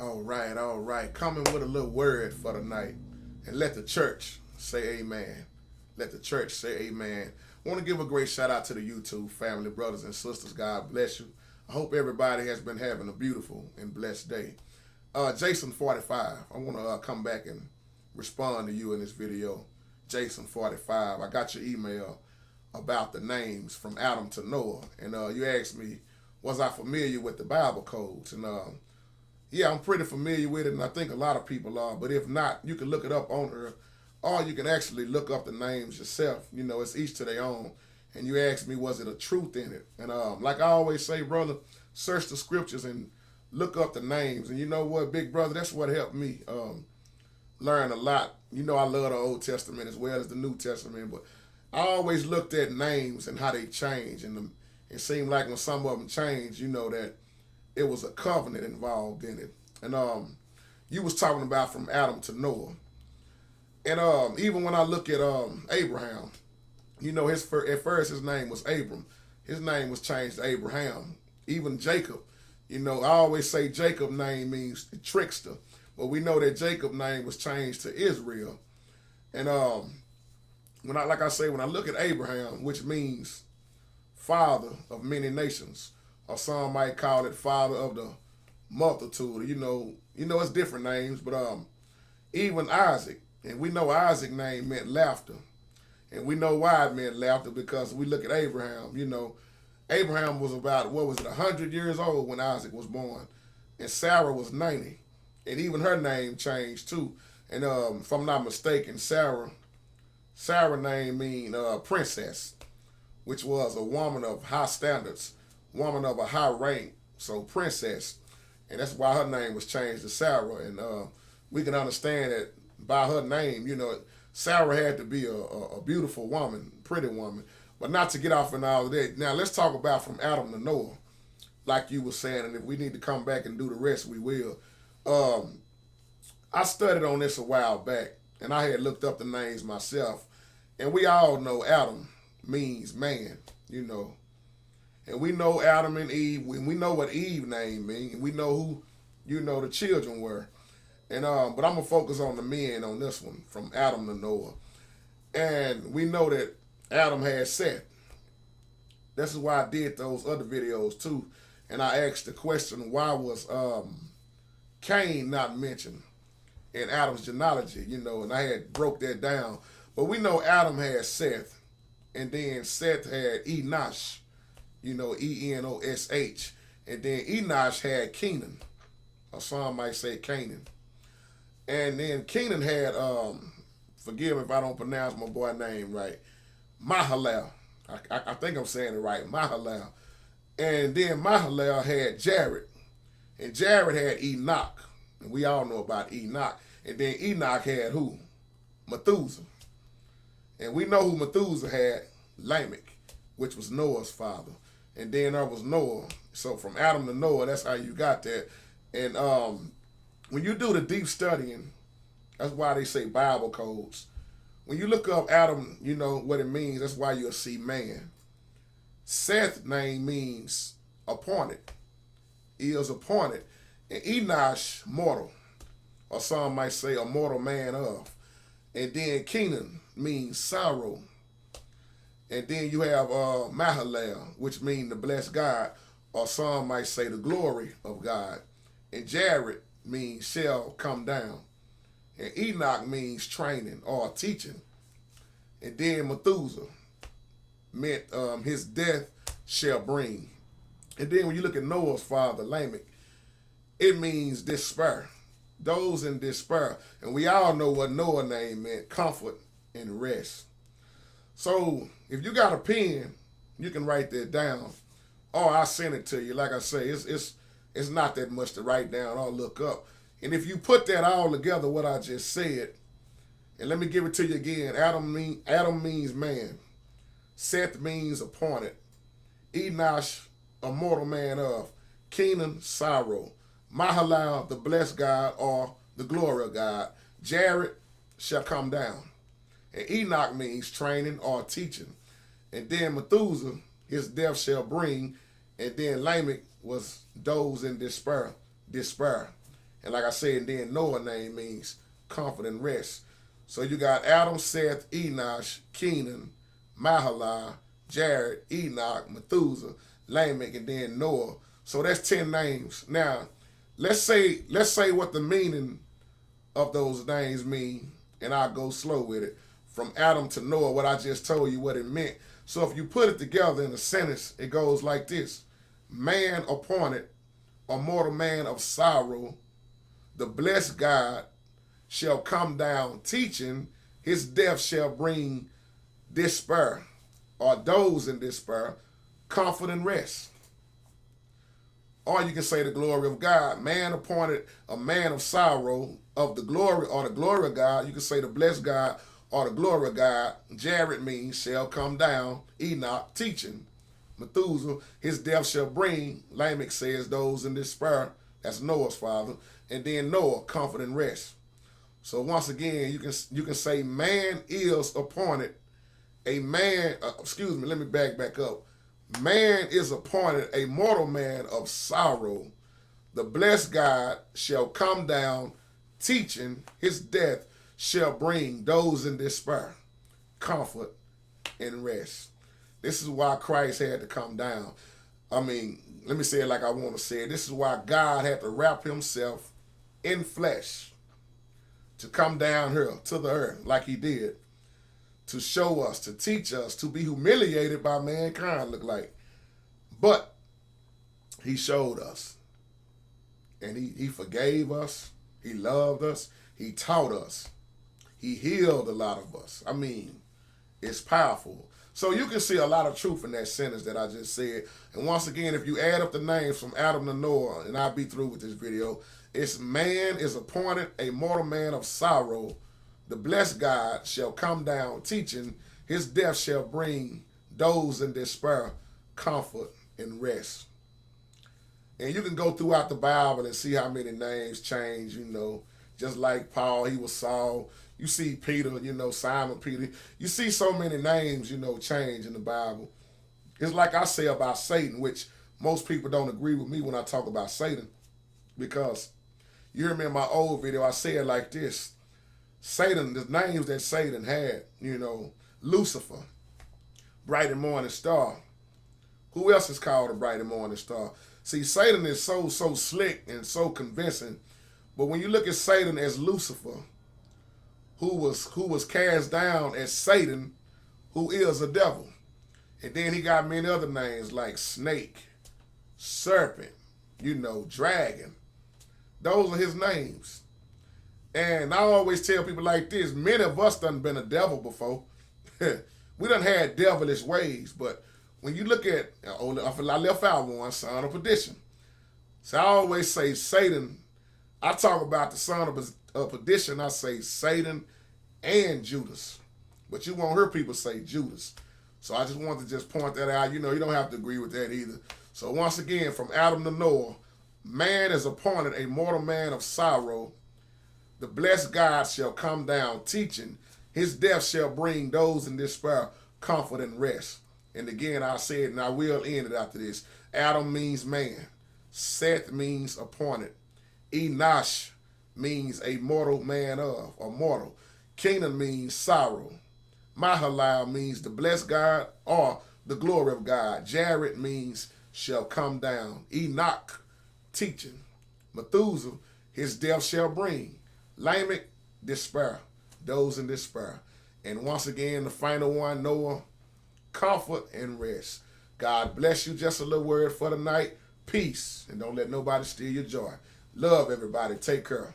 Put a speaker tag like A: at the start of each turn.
A: All right, all right. Coming with a little word for the night. And let the church say amen. Let the church say amen. I want to give a great shout out to the YouTube family, brothers and sisters. God bless you. I hope everybody has been having a beautiful and blessed day. Jason 45. I want to come back and respond to you in this video. Jason 45. I got your email about the names from Adam to Noah. And you asked me, was I familiar with the Bible codes? And yeah, I'm pretty familiar with it, and I think a lot of people are. But if not, you can look it up on Earth, or you can actually look up the names yourself. You know, it's each to their own. And you asked me, was it a truth in it? And like I always say, brother, search the scriptures and look up the names. And you know what, big brother, that's what helped me learn a lot. You know, I love the Old Testament as well as the New Testament, but I always looked at names and how they change. And it seemed like when some of them changed, you know, that it was a covenant involved in it. And you was talking about from Adam to Noah. And even when I look at Abraham, you know, at first his name was Abram. His name was changed to Abraham. Even Jacob, you know, I always say Jacob's name means trickster. But we know that Jacob's name was changed to Israel. And when I look at Abraham, which means father of many nations, or some might call it father of the multitude. It's different names, but even Isaac, and we know Isaac's name meant laughter. And we know why it meant laughter, because we look at Abraham, you know, Abraham was about, 100 years old when Isaac was born. And Sarah was 90. And even her name changed too. And if I'm not mistaken, Sarah name mean princess, which was a woman of high standards, woman of a high rank, so princess. And that's why her name was changed to Sarah. And we can understand that by her name, you know, Sarah had to be a beautiful woman, pretty woman. But not to get off in all of that. Now, let's talk about from Adam to Noah, like you were saying. And if we need to come back and do the rest, we will. I studied on this a while back, and I had looked up the names myself. And we all know Adam means man, you know. And we know Adam and Eve, and we know what Eve name means, and we know who, you know, the children were. And but I'm gonna focus on the men on this one, from Adam to Noah. And we know that Adam had Seth. This is why I did those other videos too. And I asked the question, why was Cain not mentioned in Adam's genealogy? You know, and I had broke that down. But we know Adam had Seth, and then Seth had Enosh, you know, Enosh, and then Enosh had Kenan, or some might say Canaan. And then Kenan had, forgive me if I don't pronounce my boy name right, Mahalalel. I think I'm saying it right, Mahalalel. And then Mahalalel had Jared, and Jared had Enoch, and we all know about Enoch. And then Enoch had who? Methuselah. And we know who Methuselah had, Lamech, which was Noah's father. And then there was Noah. So from Adam to Noah, that's how you got that. And when you do the deep studying, that's why they say Bible codes. When you look up Adam, you know what it means. That's why you'll see man. Seth's name means appointed. He is appointed. And Enosh, mortal. Or some might say a mortal man of. And then Kenan means sorrow. And then you have Mahalalel, which means the blessed God, or some might say the glory of God. And Jared means shall come down. And Enoch means training or teaching. And then Methuselah meant his death shall bring. And then when you look at Noah's father, Lamech, it means despair. Those in despair. And we all know what Noah's name meant, comfort and rest. So if you got a pen, you can write that down. Or I'll send it to you. Like I say, it's not that much to write down or look up. And if you put that all together, what I just said, and let me give it to you again. Adam means man. Seth means appointed. Enosh, a mortal man of. Kenan, sorrow. Mahalalel, the blessed God or the glory of God. Jared shall come down. And Enoch means training or teaching. And then Methuselah, his death shall bring. And then Lamech was those in despair. And like I said, then Noah name means comfort and rest. So you got Adam, Seth, Enosh, Kenan, Mahalalel, Jared, Enoch, Methuselah, Lamech, and then Noah. So that's 10 names. Now, let's say what the meaning of those names mean, and I'll go slow with it. From Adam to Noah, what I just told you what it meant. So if you put it together in a sentence, it goes like this. Man appointed, a mortal man of sorrow, the blessed God shall come down teaching, his death shall bring despair, or those in despair, comfort and rest. Or you can say the glory of God. Man appointed a man of sorrow, of the glory, or the glory of God. You can say the blessed God or the glory of God. Jared means shall come down. Enoch, teaching. Methuselah, his death shall bring. Lamech says those in despair. That's Noah's father. And then Noah, comfort and rest. So once again, you can say man is appointed. A man, let me back up. Man is appointed a mortal man of sorrow. The blessed God shall come down teaching, his death shall bring those in despair comfort and rest. This is why Christ had to come down. I mean, let me say it like I want to say it. This is why God had to wrap himself in flesh to come down here to the earth like he did, to show us, to teach us, to be humiliated by mankind, look like. But he showed us. And he forgave us. He loved us. He taught us. He healed a lot of us. I mean, it's powerful. So you can see a lot of truth in that sentence that I just said. And once again, if you add up the names from Adam to Noah, and I'll be through with this video, it's man is appointed a mortal man of sorrow. The blessed God shall come down teaching, his death shall bring those in despair comfort and rest. And you can go throughout the Bible and see how many names change, just like Paul, he was Saul. You see Peter, Simon Peter. You see so many names, change in the Bible. It's like I say about Satan, which most people don't agree with me when I talk about Satan, because you hear me in my old video, I say it like this. Satan, the names that Satan had, Lucifer, bright and morning star. Who else is called a bright and morning star? See, Satan is so slick and so convincing. But when you look at Satan as Lucifer, who was cast down as Satan, who is a devil. And then he got many other names like snake, serpent, dragon. Those are his names. And I always tell people like this, many of us done been a devil before. We done had devilish ways, but when you look at, I left out one, son of perdition. So I always say Satan, I talk about the son of perdition, I say Satan and Judas. But you won't hear people say Judas. So I just want to just point that out. You don't have to agree with that either. So once again, from Adam to Noah, man is appointed a mortal man of sorrow. The blessed God shall come down teaching. His death shall bring those in despair comfort and rest. And again, I said, and I will end it after this. Adam means man. Seth means appointed. Enosh means a mortal man of, or mortal. Kenan means sorrow. Mahalalel means the blessed God or the glory of God. Jared means shall come down. Enoch, teaching. Methuselah, his death shall bring. Lamech, despair. Those in despair. And once again, the final one, Noah, comfort and rest. God bless you. Just a little word for the night. Peace. And don't let nobody steal your joy. Love everybody. Take care.